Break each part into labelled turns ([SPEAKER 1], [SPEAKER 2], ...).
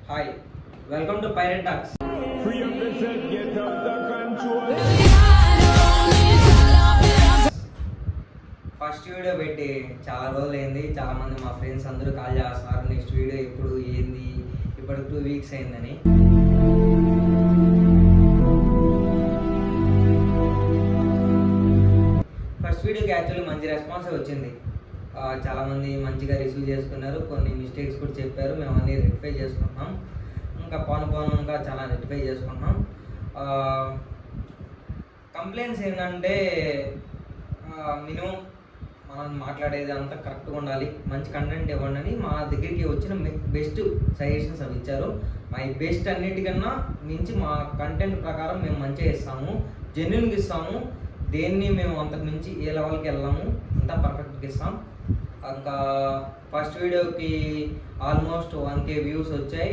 [SPEAKER 1] Hi, welcome to pirate talks. First video పెట్టి చాలా రోజులు అయింది. చాలా మంది మా ఫ్రెండ్స్ అందరూ కాల్ చేస్తున్నారు, నెక్స్ట్ వీడియో ఎప్పుడు ఏంది, ఇప్పుడు 2 వీక్స్ అయిందని. ఫస్ట్ వీడియోకి యాక్చువల్లీ మంచి రెస్పాన్స్ వచ్చింది. చాలామంది మంచిగా రిసీవ్ చేసుకున్నారు, కొన్ని మిస్టేక్స్ కూడా చెప్పారు, మేము అన్నీ రెక్టిఫై చేసుకుంటున్నాం. ఇంకా పోను ఇంకా చాలా రెక్టిఫై చేసుకుంటున్నాం. కంప్లైంట్స్ ఏంటంటే మినిమం మనం మాట్లాడేది అంతా కరెక్ట్గా ఉండాలి, మంచి కంటెంట్ ఇవ్వండి అని మా దగ్గరికి వచ్చిన బెస్ట్ సజెషన్స్ అవి ఇచ్చారు. మై బెస్ట్ అన్నిటికన్నా మించి మా కంటెంట్ ప్రకారం మేము మంచిగా ఇస్తాము, జెన్యున్గా ఇస్తాము. దేన్ని మేము అంతకు మించి ఏ లెవెల్కి వెళ్ళాము, అంతా పర్ఫెక్ట్గా ఇస్తాం. ఇంకా ఫస్ట్ వీడియోకి ఆల్మోస్ట్ 1K వ్యూస్ వచ్చాయి,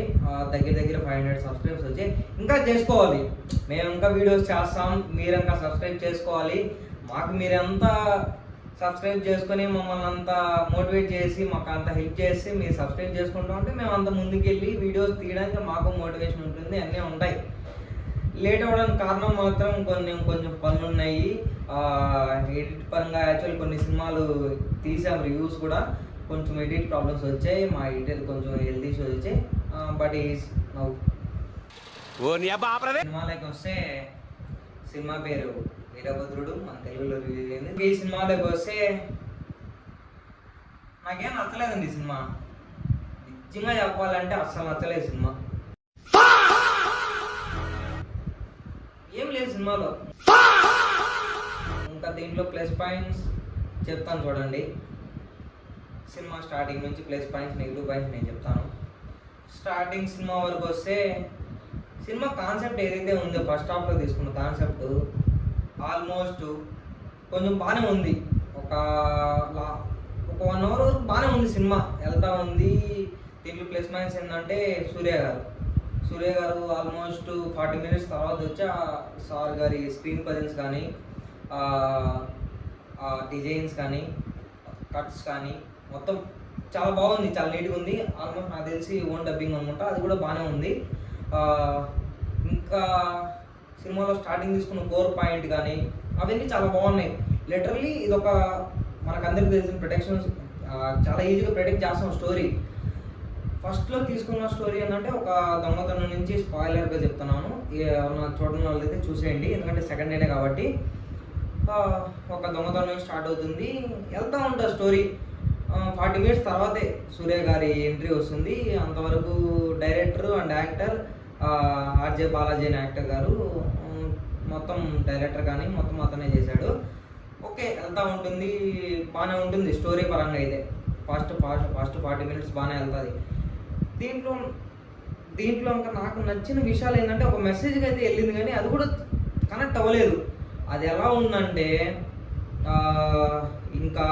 [SPEAKER 1] దగ్గర 500 సబ్స్క్రైబ్స్ వచ్చాయి. ఇంకా చేసుకోవాలి, మేము ఇంకా వీడియోస్ చేస్తాం, మీరు ఇంకా సబ్స్క్రైబ్ చేసుకోవాలి. మాకు మీరంతా సబ్స్క్రైబ్ చేసుకొని మమ్మల్ని అంతా మోటివేట్ చేసి మాకు అంత హెల్ప్ చేసి మీరు సబ్స్క్రైబ్ చేసుకుంటూ ఉంటే మేము అంత ముందుకెళ్ళి వీడియోస్ తీయడానికి మాకు మోటివేషన్ ఉంటుంది, అన్నీ ఉంటాయి. లేట్ అవ్వడానికి కారణం మాత్రం కొంచెం పనులు ఉన్నాయి. ఎడిట్ పరంగా యాక్చువల్ కొన్ని సినిమాలు తీసాం, రివ్యూస్ కూడా కొంచెం ఎడిట్ ప్రాబ్లమ్స్ వచ్చాయి, మా ఎడిటర్ కొంచెం హెల్త్ ఇష్యూస్ వచ్చాయి. బట్ ఈస్ నౌ సినిమాలోకి వస్తే సినిమా పేరు వీరభద్రుడు, మన తెలుగులో రిలీజ్ అయింది. ఈ సినిమాలోకి వస్తే నాకేం నచ్చలేదండి ఈ సినిమా. నిజంగా చెప్పాలంటే అస్సలు నచ్చలేదు సినిమా. ఏం లేదు సినిమాలో. ఇంకా దీంట్లో ప్లస్ పాయింట్స్ చెప్తాను చూడండి. సినిమా స్టార్టింగ్ నుంచి ప్లస్ పాయింట్స్, నెగిటివ్ పాయింట్స్ నేను చెప్తాను. స్టార్టింగ్ సినిమా వరకు వస్తే సినిమా కాన్సెప్ట్ ఏదైతే ఉందో ఫస్ట్ హాఫ్లో తీసుకున్న కాన్సెప్ట్ ఆల్మోస్ట్ కొంచెం బాగానే ఉంది. ఒక 1 అవర్ వరకు బాగానే ఉంది, సినిమా వెళ్తూ ఉంది. దీంట్లో ప్లస్ మైనస్ ఏంటంటే సూర్య గారు ఆల్మోస్ట్ 40 మినిట్స్ తర్వాత వచ్చి సార్ గారి స్క్రీన్ ప్రజెన్స్ కానీ, డిజైన్స్ కానీ, కట్స్ కానీ మొత్తం చాలా బాగుంది, చాలా నీట్గా ఉంది. ఆల్మోస్ట్ నాకు తెలిసి ఓన్ డబ్బింగ్ అనుకుంటా, అది కూడా బాగానే ఉంది. ఇంకా సినిమాలో స్టార్టింగ్ తీసుకున్న కోర్ పాయింట్ కానీ అవన్నీ చాలా బాగున్నాయి. లిటరల్లీ ఇది ఒక మనకందరికీ తెలిసిన ప్రొటెక్షన్స్, చాలా ఈజీగా ప్రొటెక్ట్ చేస్తాం స్టోరీ. ఫస్ట్లో తీసుకున్న స్టోరీ ఏంటంటే ఒక దొంగతనం నుంచి, స్పాయిలర్గా చెప్తున్నాను, చూడని వాళ్ళైతే చూసేయండి ఎందుకంటే సెకండ్ డేనే కాబట్టి. ఒక దొంగతనం స్టార్ట్ అవుతుంది, వెళ్తూ ఉంటుంది స్టోరీ. 40 మినిట్స్ తర్వాతే సూర్య గారి ఎంట్రీ వస్తుంది. అంతవరకు director and actor RJ Balaji అనే యాక్టర్ గారు, మొత్తం డైరెక్టర్ కానీ మొత్తం అతనే చేశాడు. ఓకే, వెళ్తూ ఉంటుంది, బాగానే ఉంటుంది స్టోరీ పరంగా అయితే. ఫస్ట్ 40 మినిట్స్ బాగానే వెళ్తుంది. దీంట్లో ఇంకా నాకు నచ్చిన విషయాలు ఏంటంటే ఒక మెసేజ్కి అయితే వెళ్ళింది కానీ అది కూడా కనెక్ట్ అవ్వలేదు. అది ఎలా ఉందంటే ఇంకా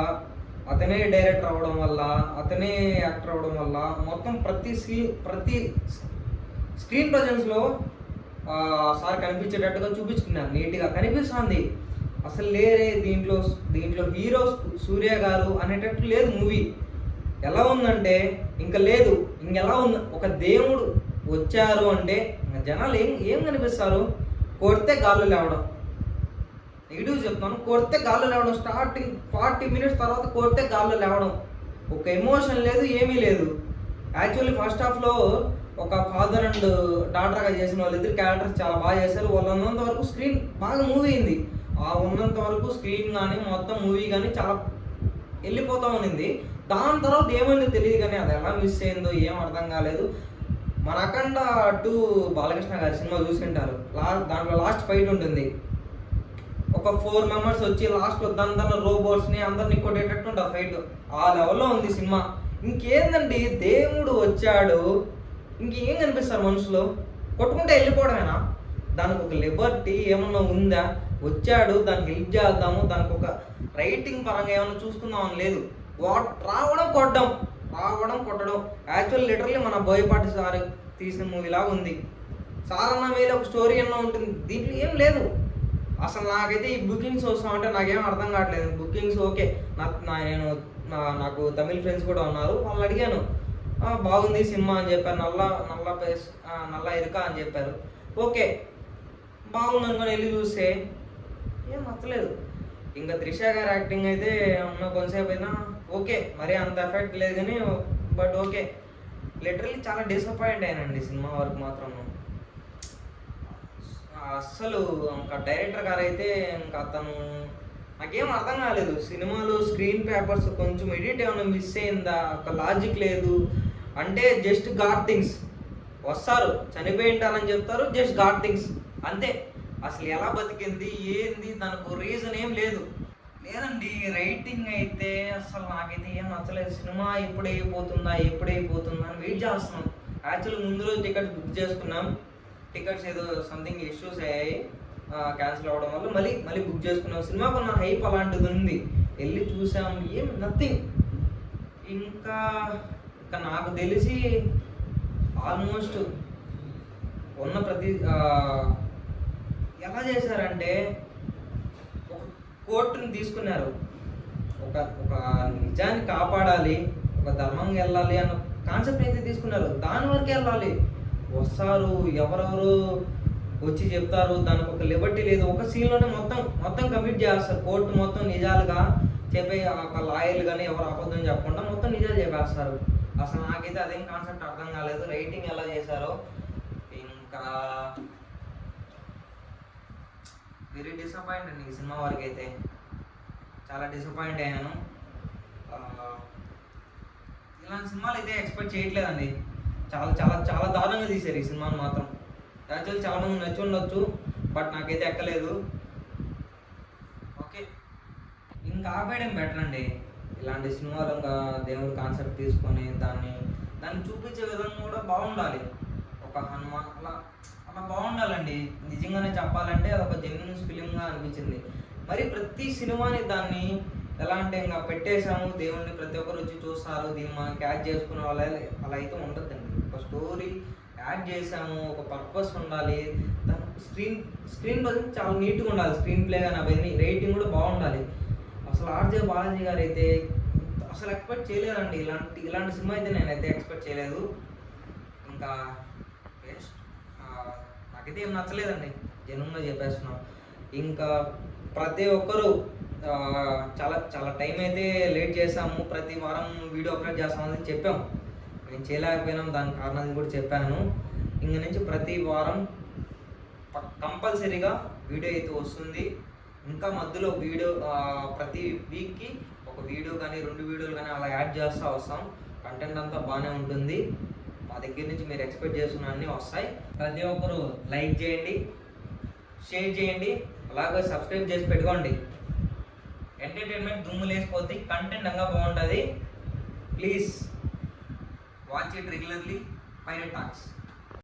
[SPEAKER 1] అతనే డైరెక్టర్ అవ్వడం వల్ల, అతనే యాక్టర్ అవ్వడం వల్ల మొత్తం ప్రతి స్క్రీన్ ప్రజెన్స్లో సార్ కనిపించేటట్టుగా చూపించుకున్నారు, నీట్గా కనిపిస్తుంది. అసలు లేరే దీంట్లో హీరో సూర్య గారు అనేటట్టు లేదు మూవీ. ఎలా ఉందంటే ఇంకా లేదు, ఇంకెలా ఉంది, ఒక దేవుడు వచ్చారు అంటే జనాలు ఏం కనిపిస్తారు, కొడితే గాల్లో లేవడం. నెగిటివ్ చెప్తాను, కొడితే గాల్లో లేవడం. స్టార్టింగ్ 40 మినిట్స్ తర్వాత కొడితే గాల్లో లేవడం, ఒక ఎమోషన్ లేదు, ఏమీ లేదు. యాక్చువల్లీ ఫస్ట్ హాఫ్లో ఒక ఫాదర్ అండ్ డాటర్గా చేసిన వాళ్ళిద్దరు క్యారెక్టర్స్ చాలా బాగా చేశారు. వాళ్ళు ఉన్నంత వరకు స్క్రీన్ బాగా మూవ్ అయింది. ఉన్నంత వరకు స్క్రీన్ కానీ మొత్తం మూవీ కానీ చాలా వెళ్ళిపోతూ ఉన్నింది. దాని తర్వాత ఏమైందో తెలియదు కానీ అది ఎలా మిస్ అయిందో ఏం అర్థం కాలేదు. మన అఖండ 2 బాలకృష్ణ గారి సినిమా చూసింటారు, దాంట్లో లాస్ట్ ఫైట్ ఉంటుంది. ఒక 4 మెంబర్స్ వచ్చి లాస్ట్లో దాని రోబోట్స్ని అందరిని కొట్టేటట్టు ఉంటుంది ఫైట్. ఆ లెవెల్లో ఉంది సినిమా. ఇంకేందండి, దేవుడు వచ్చాడు, ఇంకేం కనిపిస్తారు మనుషులు, కొట్టుకుంటే వెళ్ళిపోవడమేనా? దానికి ఒక లిబర్టీ ఏమన్నా ఉందా? వచ్చాడు, దానికి హెల్ప్ చేద్దాము, దానికి ఒక రైటింగ్ పరంగా ఏమన్నా చూసుకుందామని లేదు. రావడం కొట్టడం. యాక్చువల్ లిటరల్లీ మన బోయపాటి సార్ తీసిన మూవీలాగా ఉంది. సార్ అన్న మీద ఒక స్టోరీ అన్న ఉంటుంది, దీంట్లో ఏం లేదు. అసలు నాకైతే ఈ బుకింగ్స్ వస్తామంటే నాకేం అర్థం కావట్లేదు. బుకింగ్స్ ఓకే, నాకు తమిళ్ ఫ్రెండ్స్ కూడా ఉన్నారు, వాళ్ళు అడిగాను బాగుంది సినిమా అని చెప్పారు. నల్ల పేస్ నల్ల ఇరుక అని చెప్పారు. ఓకే, బాగుంది అనుకొని వెళ్ళి చూస్తే ఏం నచ్చలేదు. ఇంకా త్రిష గారి యాక్టింగ్ అయితే ఉన్న కొంతసేపు అయినా ఓకే, మరి అంత ఎఫెక్ట్ లేదు కానీ బట్ ఓకే. లిటరల్లీ చాలా డిసప్పాయింట్ అయ్యానండి సినిమా వరకు మాత్రం. అస్సలు ఇంకా డైరెక్టర్ గారు అయితే ఇంకా అతను నాకేం అర్థం కాలేదు. సినిమాలో స్క్రీన్ పేపర్స్ కొంచెం ఎడిట్ ఏమైనా మిస్ అయిందా, ఒక లాజిక్ లేదు. అంటే జస్ట్ గాడ్ థింగ్స్ వస్తారు, చనిపోయి ఉంటారని చెప్తారు, జస్ట్ గాడ్ థింగ్స్ అంతే. అసలు ఎలా బతికింది ఏంది దానికి రీజన్ ఏం లేదు. లేదండి, రైటింగ్ అయితే అసలు నాకైతే ఏం నచ్చలేదు. సినిమా ఎప్పుడైపోతుందా అని వెయిట్ చేస్తున్నాం. యాక్చువల్లీ ముందు రోజు టికెట్స్ బుక్ చేసుకున్నాం. టికెట్స్ ఏదో సంథింగ్ ఇష్యూస్ అయ్యాయి, క్యాన్సిల్ అవ్వడం వల్ల మళ్ళీ బుక్ చేసుకున్నాం. సినిమాకు ఉన్న హైప్ అలాంటిది ఉంది. వెళ్ళి చూసాం, ఏం నథింగ్. ఇంకా నాకు తెలిసి ఆల్మోస్ట్ ఉన్న ప్రతి ఎలా చేశారంటే ఒక కోర్టుని తీసుకున్నారు, ఒక నిజాన్ని కాపాడాలి, ఒక ధర్మంగా వెళ్ళాలి అన్న కాన్సెప్ట్ అయితే తీసుకున్నారు. దాని వరకే వెళ్ళాలి. వస్తారు ఎవరెవరు వచ్చి చెప్తారు, దానికి ఒక లిబర్టీ లేదు. ఒక సీన్లోనే మొత్తం కంప్లీట్ చేస్తారు. కోర్టు మొత్తం నిజాలుగా చెప్పే ఒక లాయర్లు కానీ ఎవరు అబద్ధం చెప్పకుండా మొత్తం నిజాలు చెప్పేస్తారు. అసలు నాకైతే అదేం కాన్సెప్ట్ అర్థం కాలేదు. రైటింగ్ ఎలా చేశారో ఇంకా వెరీ డిసప్పాయింట్ అండి. ఈ సినిమా వరకు అయితే చాలా డిసప్పాయింట్ అయ్యాను. ఇలాంటి సినిమాలు అయితే ఎక్స్పెక్ట్ చేయట్లేదండి. చాలా చాలా చాలా దారుణంగా తీశారు ఈ సినిమాను మాత్రం. యాక్చువల్లీ చాలా మంది నచ్చి ఉండొచ్చు, బట్ నాకైతే ఎక్కలేదు. ఓకే, ఇంకా ఆపేయడం బెటర్ అండి. ఇలాంటి సినిమాలు ఇంకా దేవుడి కాన్సెప్ట్ తీసుకొని దాన్ని చూపించే విధంగా కూడా బాగుండాలి. ఒక హనుమాన్ అలా బాగుండాలండి. నిజంగానే చెప్పాలంటే అదొక జెన్యూన్ ఫిలింగా అనిపించింది. మరి ప్రతి సినిమాని దాన్ని ఎలా అంటే ఇంకా పెట్టేశాము, దేవుడిని ప్రతి ఒక్కరు వచ్చి చూస్తారు, దీన్ని మనం క్యాచ్ చేసుకునే వాళ్ళ అలా అయితే ఉంటుందండి. ఒక స్టోరీ యాడ్ చేసాము, ఒక పర్పస్ ఉండాలి, దానికి స్క్రీన్ బదులు చాలా నీట్గా ఉండాలి. స్క్రీన్ ప్లే కానీ అవన్నీ రేటింగ్ కూడా బాగుండాలి. అసలు ఆర్జే బాలాజీ గారు అయితే అసలు ఎక్స్పెక్ట్ చేయలేదండి. ఇలాంటి సినిమా అయితే నేనైతే ఎక్స్పెక్ట్ చేయలేదు. ఇంకా నాకైతే ఏం నచ్చలేదండి, జెన్యూన్గా చెప్పేస్తున్నాం. ఇంకా ప్రతి ఒక్కరు చాలా చాలా టైం అయితే లేట్ చేసాము. ప్రతి వారం వీడియో అప్లోడ్ చేస్తామని చెప్పాము, నేను చేయలేకపోయినాం. దాని కారణాన్ని కూడా చెప్పాను. ఇంక నుంచి ప్రతి వారం కంపల్సరీగా వీడియో అయితే వస్తుంది. ఇంకా మధ్యలో వీడియో ప్రతి వీక్కి ఒక వీడియో కానీ 2 వీడియోలు కానీ అలా యాడ్ చేస్తూ వస్తాం. కంటెంట్ అంతా బాగానే ఉంటుంది. మా దగ్గర నుంచి మీరు ఎక్స్పెక్ట్ చేస్తున్న అన్నీ వస్తాయి. ప్రతి ఒక్కరు లైక్ చేయండి, షేర్ చేయండి, అలాగే సబ్స్క్రైబ్ చేసి పెట్టుకోండి. ఎంటర్టైన్మెంట్ దుమ్ము లేసిపోద్ది, కంటెంట్ అంగా బాగుంటుంది. Please watch it regularly. పైరట్ talks.